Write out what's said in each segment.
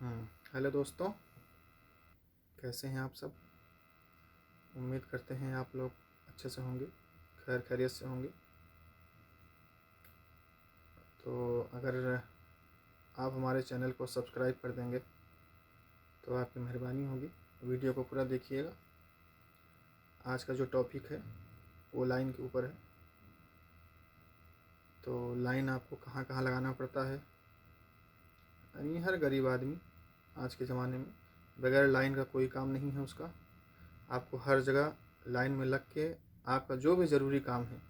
Hello दोस्तों, कैसे हैं आप सब। उम्मीद करते हैं आप लोग अच्छे से होंगे, खैर खैरियत से होंगे। तो अगर आप हमारे चैनल को सब्सक्राइब कर देंगे तो आपकी मेहरबानी होगी। वीडियो को पूरा देखिएगा। आज का जो टॉपिक है वो लाइन के ऊपर है। तो लाइन आपको कहाँ कहाँ लगाना पड़ता है, यानी हर गरीब आदमी आज के ज़माने में बगैर लाइन का कोई काम नहीं है उसका। आपको हर जगह लाइन में लग के आपका जो भी ज़रूरी काम है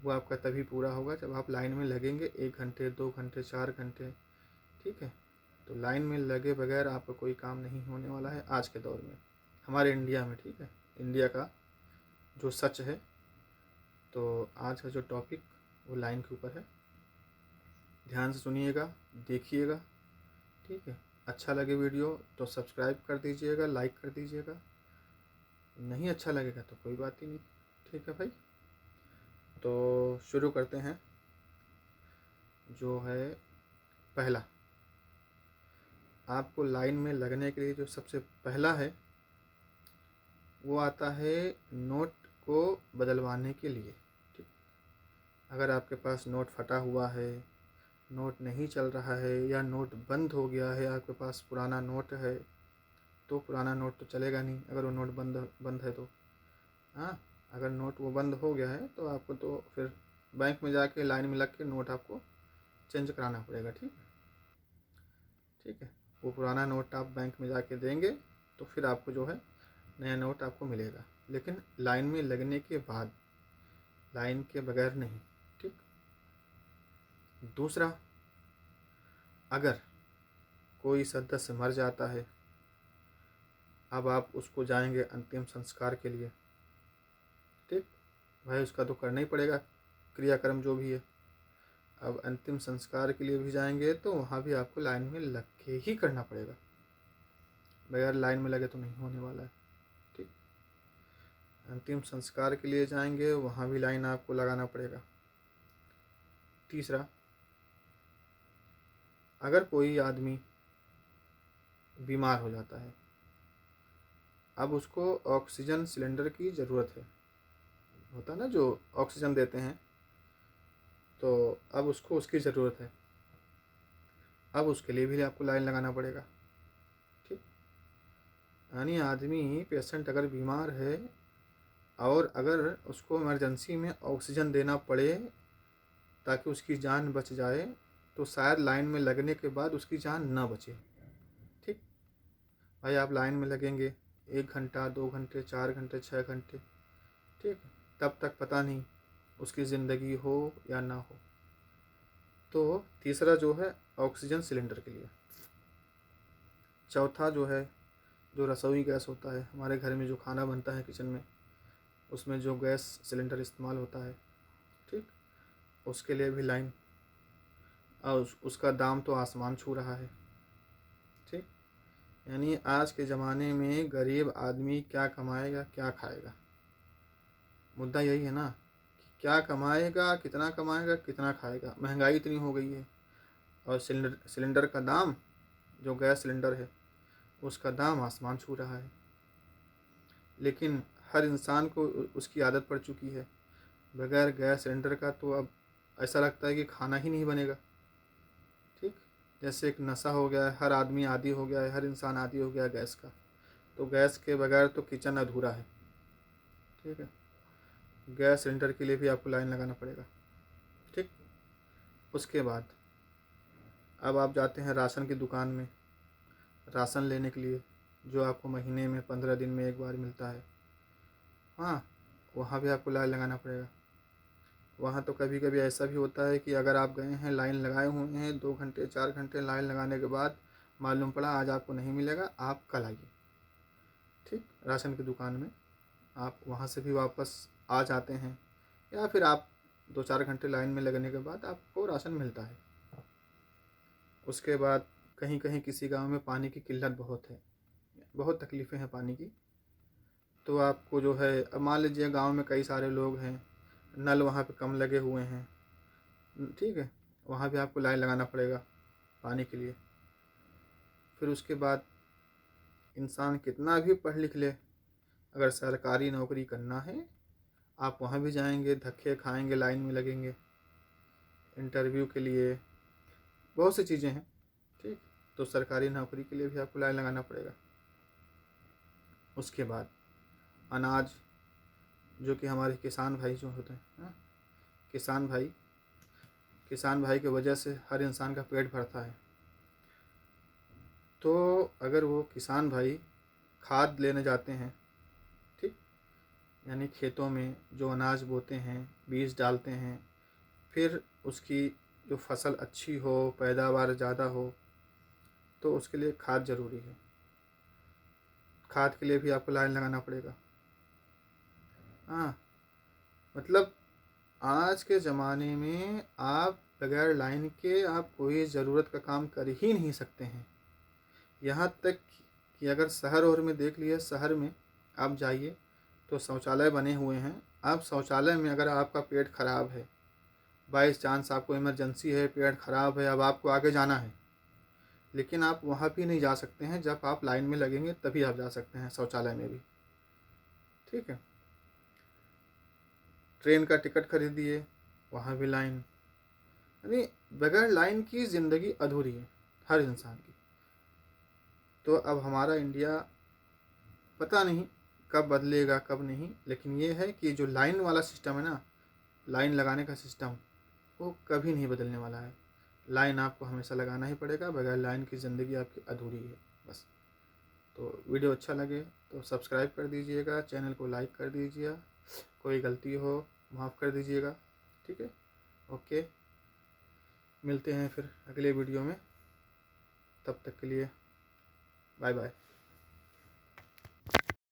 वो आपका तभी पूरा होगा जब आप लाइन में लगेंगे। 1 घंटे 2 घंटे 4 घंटे, ठीक है। तो लाइन में लगे बगैर आपका कोई काम नहीं होने वाला है आज के दौर में, हमारे इंडिया में, ठीक है। इंडिया का जो सच है। तो आज का जो टॉपिक वो लाइन के ऊपर है। ध्यान से सुनिएगा, देखिएगा, ठीक है। अच्छा लगे वीडियो तो सब्सक्राइब कर दीजिएगा, लाइक कर दीजिएगा। नहीं अच्छा लगेगा तो कोई बात ही नहीं, ठीक है भाई। तो शुरू करते हैं। जो है पहला, आपको लाइन में लगने के लिए जो सबसे पहला है वो आता है नोट को बदलवाने के लिए, ठीक। अगर आपके पास नोट फटा हुआ है, नोट नहीं चल रहा है या नोट बंद हो गया है, आपके पास पुराना नोट है तो पुराना नोट तो चलेगा नहीं अगर वो नोट बंद बंद है तो। हाँ, अगर नोट वो बंद हो गया है तो आपको तो फिर बैंक में जाके लाइन में लग के नोट आपको चेंज कराना पड़ेगा, ठीक है। ठीक है, वो पुराना नोट आप बैंक में जाके देंगे तो फिर आपको जो है नया नोट आपको मिलेगा, लेकिन लाइन में लगने के बाद, लाइन के बगैर नहीं, ठीक। दूसरा, अगर कोई सदस्य मर जाता है, अब आप उसको जाएंगे अंतिम संस्कार के लिए, ठीक भाई, उसका तो करना ही पड़ेगा क्रियाक्रम जो भी है। अब अंतिम संस्कार के लिए भी जाएंगे तो वहाँ भी आपको लाइन में लग के ही करना पड़ेगा, बगैर लाइन में लगे तो नहीं होने वाला है, ठीक। अंतिम संस्कार के लिए जाएंगे वहाँ भी लाइन आपको लगाना पड़ेगा। तीसरा, अगर कोई आदमी बीमार हो जाता है, अब उसको ऑक्सीजन सिलेंडर की ज़रूरत है, होता है ना जो ऑक्सीजन देते हैं, तो अब उसको उसकी ज़रूरत है। अब उसके लिए भी आपको लाइन लगाना पड़ेगा, ठीक। यानी आदमी, पेशेंट अगर बीमार है और अगर उसको इमरजेंसी में ऑक्सीजन देना पड़े ताकि उसकी जान बच जाए, तो शायद लाइन में लगने के बाद उसकी जान ना बचे, ठीक भाई। आप लाइन में लगेंगे 1 घंटा 2 घंटे 4 घंटे 6 घंटे, ठीक, तब तक पता नहीं उसकी ज़िंदगी हो या ना हो। तो तीसरा जो है ऑक्सीजन सिलेंडर के लिए। चौथा जो है, जो रसोई गैस होता है, हमारे घर में जो खाना बनता है किचन में, उसमें जो गैस सिलेंडर इस्तेमाल होता है, ठीक, उसके लिए भी लाइन, और उसका दाम तो आसमान छू रहा है, ठीक। यानी आज के ज़माने में गरीब आदमी क्या कमाएगा क्या खाएगा, मुद्दा यही है ना कि क्या कमाएगा, कितना खाएगा। महंगाई इतनी हो गई है और सिलेंडर का दाम, जो गैस सिलेंडर है उसका दाम आसमान छू रहा है। लेकिन हर इंसान को उसकी आदत पड़ चुकी है, बगैर गैस सिलेंडर का तो अब ऐसा लगता है कि खाना ही नहीं बनेगा, ठीक। जैसे एक नशा हो गया है, हर आदमी आदी हो गया है, हर इंसान आदी हो गया है गैस का। तो गैस के बगैर तो किचन अधूरा है, ठीक है। गैस सिलेंडर के लिए भी आपको लाइन लगाना पड़ेगा, ठीक। उसके बाद अब आप जाते हैं राशन की दुकान में राशन लेने के लिए, जो आपको महीने में 15 दिन में एक बार मिलता है। हाँ, वहाँ भी आपको लाइन लगाना पड़ेगा। वहाँ तो कभी कभी ऐसा भी होता है कि अगर आप गए हैं, लाइन लगाए हुए हैं, 2 घंटे 4 घंटे लाइन लगाने के बाद मालूम पड़ा आज आपको नहीं मिलेगा, आप कल आइए, ठीक। राशन की दुकान में आप वहाँ से भी वापस आ जाते हैं, या फिर आप 2-4 घंटे लाइन में लगने के बाद आपको राशन मिलता है। उसके बाद कहीं कहीं किसी गांव में पानी की किल्लत बहुत है, बहुत तकलीफ़ें हैं पानी की। तो आपको जो है, अब मान लीजिए गांव में कई सारे लोग हैं, नल वहाँ पे कम लगे हुए हैं, ठीक है, वहाँ भी आपको लाइन लगाना पड़ेगा पानी के लिए। फिर उसके बाद इंसान कितना भी पढ़ लिख ले, अगर सरकारी नौकरी करना है आप वहाँ भी जाएंगे, धक्के खाएंगे, लाइन में लगेंगे इंटरव्यू के लिए, बहुत सी चीज़ें हैं। ठीक, तो सरकारी नौकरी के लिए भी आपको लाइन लगाना पड़ेगा। उसके बाद अनाज, जो कि हमारे किसान भाई जो होते हैं, हाँ, किसान भाई की वजह से हर इंसान का पेट भरता है। तो अगर वो किसान भाई खाद लेने जाते हैं, ठीक, यानी खेतों में जो अनाज बोते हैं, बीज डालते हैं, फिर उसकी जो फसल अच्छी हो, पैदावार ज़्यादा हो, तो उसके लिए खाद ज़रूरी है। खाद के लिए भी आपको लाइन लगाना पड़ेगा। हाँ, मतलब आज के ज़माने में आप बगैर लाइन के आप कोई ज़रूरत का काम कर ही नहीं सकते हैं। यहाँ तक कि अगर शहर और में देख लिए, शहर में आप जाइए तो शौचालय बने हुए हैं। आप शौचालय में अगर आपका पेट खराब है, बाई चांस आपको इमरजेंसी है, पेट खराब है, अब आपको आगे जाना है, लेकिन आप वहाँ भी नहीं जा सकते हैं। जब आप लाइन में लगेंगे तभी आप जा सकते हैं शौचालय में भी। ठीक है, ट्रेन का टिकट खरीदिए, वहाँ भी लाइन। यानी बगैर लाइन की ज़िंदगी अधूरी है हर इंसान की। तो अब हमारा इंडिया पता नहीं कब बदलेगा कब नहीं, लेकिन ये है कि जो लाइन वाला सिस्टम है ना, लाइन लगाने का सिस्टम, वो कभी नहीं बदलने वाला है। लाइन आपको हमेशा लगाना ही पड़ेगा, बगैर लाइन की ज़िंदगी आपकी अधूरी है बस। तो वीडियो अच्छा लगे तो सब्सक्राइब कर दीजिएगा, चैनल को लाइक कर दीजिएगा, कोई गलती हो माफ़ कर दीजिएगा। ठीक है, ओके, मिलते हैं फिर अगले वीडियो में, तब तक के लिए बाय बाय।